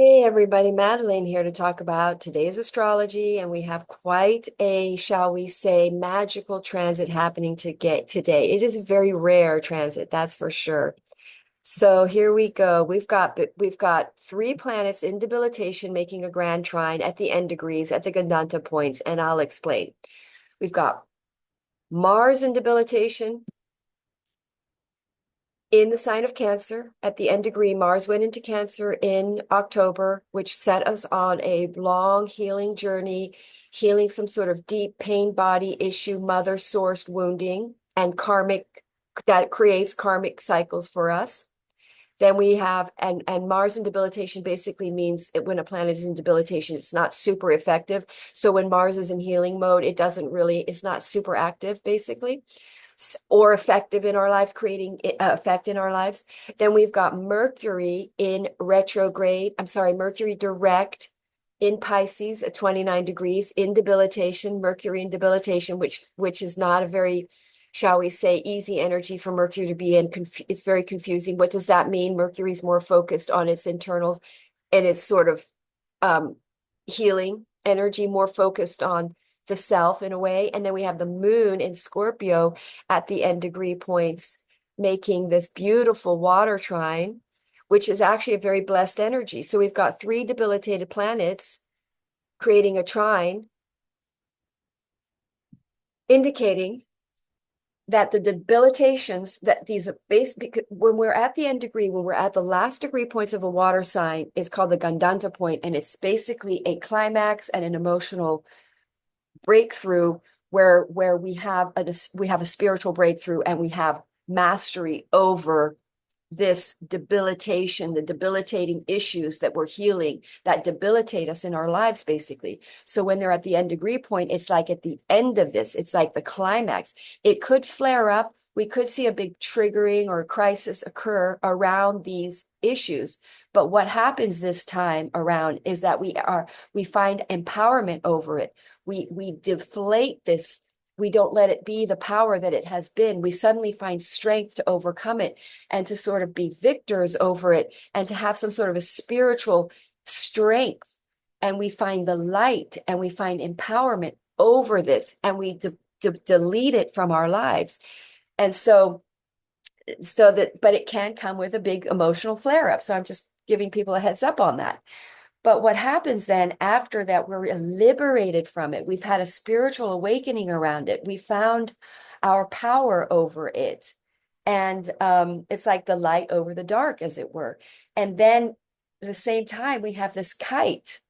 Hey everybody, Madeline here to talk about today's astrology, and we have quite a, shall we say, magical transit happening today. It is a very rare transit, that's for sure. So here we go. We've got three planets in debilitation making a grand trine at the end degrees at the Gandanta points, and I'll explain. We've got Mars in debilitation, in the sign of Cancer at the end degree. Mars went into Cancer in October, which set us on a long healing journey, healing some sort of deep pain body issue, mother sourced wounding, and karmic that creates karmic cycles for us. Then we have and Mars in debilitation basically means when a planet is in debilitation, it's not super effective. So when Mars is in healing mode, it's not super active, basically, or effective in our lives, creating effect in our lives. Then we've got Mercury in retrograde. I'm sorry, Mercury direct in Pisces at 29 degrees in debilitation, Mercury in debilitation, which is not a very, shall we say, easy energy for Mercury to be in. It's very confusing. What does that mean? Mercury's more focused on its internals and its sort of um, healing energy, more focused on the self in a way. And then we have the moon in Scorpio at the end degree points, making this beautiful water trine, which is actually a very blessed energy. So we've got three debilitated planets creating a trine, indicating that the debilitations that these are based, when we're at the end degree, when we're at the last degree points of a water sign, is called the Gandanta point, and it's basically a climax and an emotional breakthrough where we have a spiritual breakthrough, and we have mastery over this debilitation, the debilitating issues that we're healing that debilitate us in our lives, basically. So when they're at the end degree point, it's like at the end of this, it's like the climax. It could flare up. We could see a big triggering or crisis occur around these issues. But what happens this time around is that we find empowerment over it. We deflate this. We don't let it be the power that it has been. We suddenly find strength to overcome it and to sort of be victors over it and to have some sort of a spiritual strength. And we find the light and we find empowerment over this, and we delete it from our lives. And but it can come with a big emotional flare up. So I'm just giving people a heads up on that. But what happens then after that, we're liberated from it. We've had a spiritual awakening around it. We found our power over it. And it's like the light over the dark, as it were. And then at the same time, we have this kite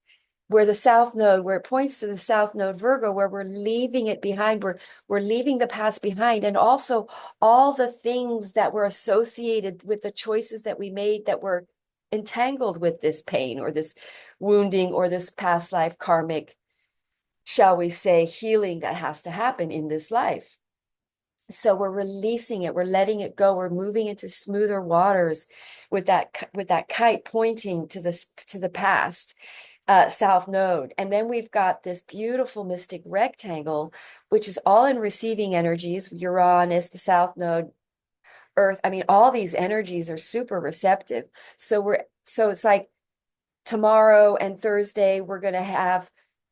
where the south node, where it points to the south node Virgo, where we're leaving it behind, we're leaving the past behind, and also all the things that were associated with the choices that we made that were entangled with this pain or this wounding or this past life karmic, shall we say, healing that has to happen in this life. So we're releasing it, we're letting it go, we're moving into smoother waters with that kite pointing to the past, south node. And then we've got this beautiful mystic rectangle, which is all in receiving energies, Uranus, the south node, Earth. I mean, all these energies are super receptive. So it's like tomorrow and Thursday, we're going to have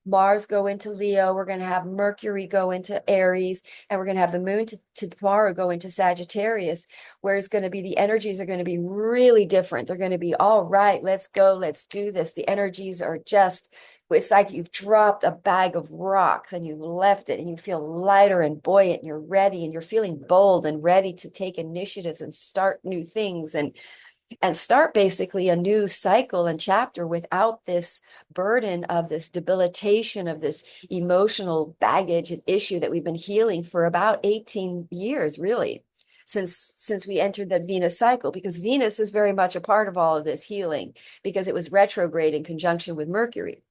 Mars go into Leo. We're going to have Mercury go into Aries, and we're going to have the moon to tomorrow go into Sagittarius, where it's going to be the energies are going to be really different. They're going to be all right. Let's go. Let's do this. The energies are just, it's like you've dropped a bag of rocks and you've left it, and you feel lighter and buoyant, and you're ready, and you're feeling bold and ready to take initiatives and start new things and start basically a new cycle and chapter without this burden of this debilitation of this emotional baggage and issue that we've been healing for about 18 years, really, since we entered the Venus cycle, because Venus is very much a part of all of this healing because it was retrograde in conjunction with Mercury.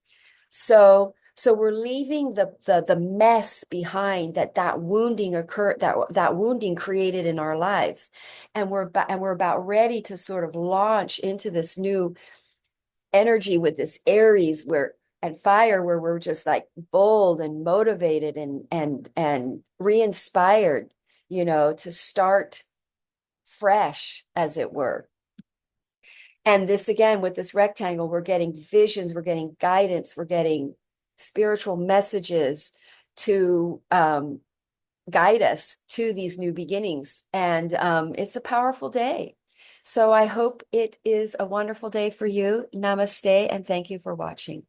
So we're leaving the mess behind that wounding occurred, that wounding created in our lives, and we're about ready to sort of launch into this new energy with this Aries where and fire, where we're just like bold and motivated and re-inspired, to start fresh, as it were. And this again, with this rectangle, we're getting visions, we're getting guidance, we're getting spiritual messages to guide us to these new beginnings. And it's a powerful day. So I hope it is a wonderful day for you. Namaste, and thank you for watching.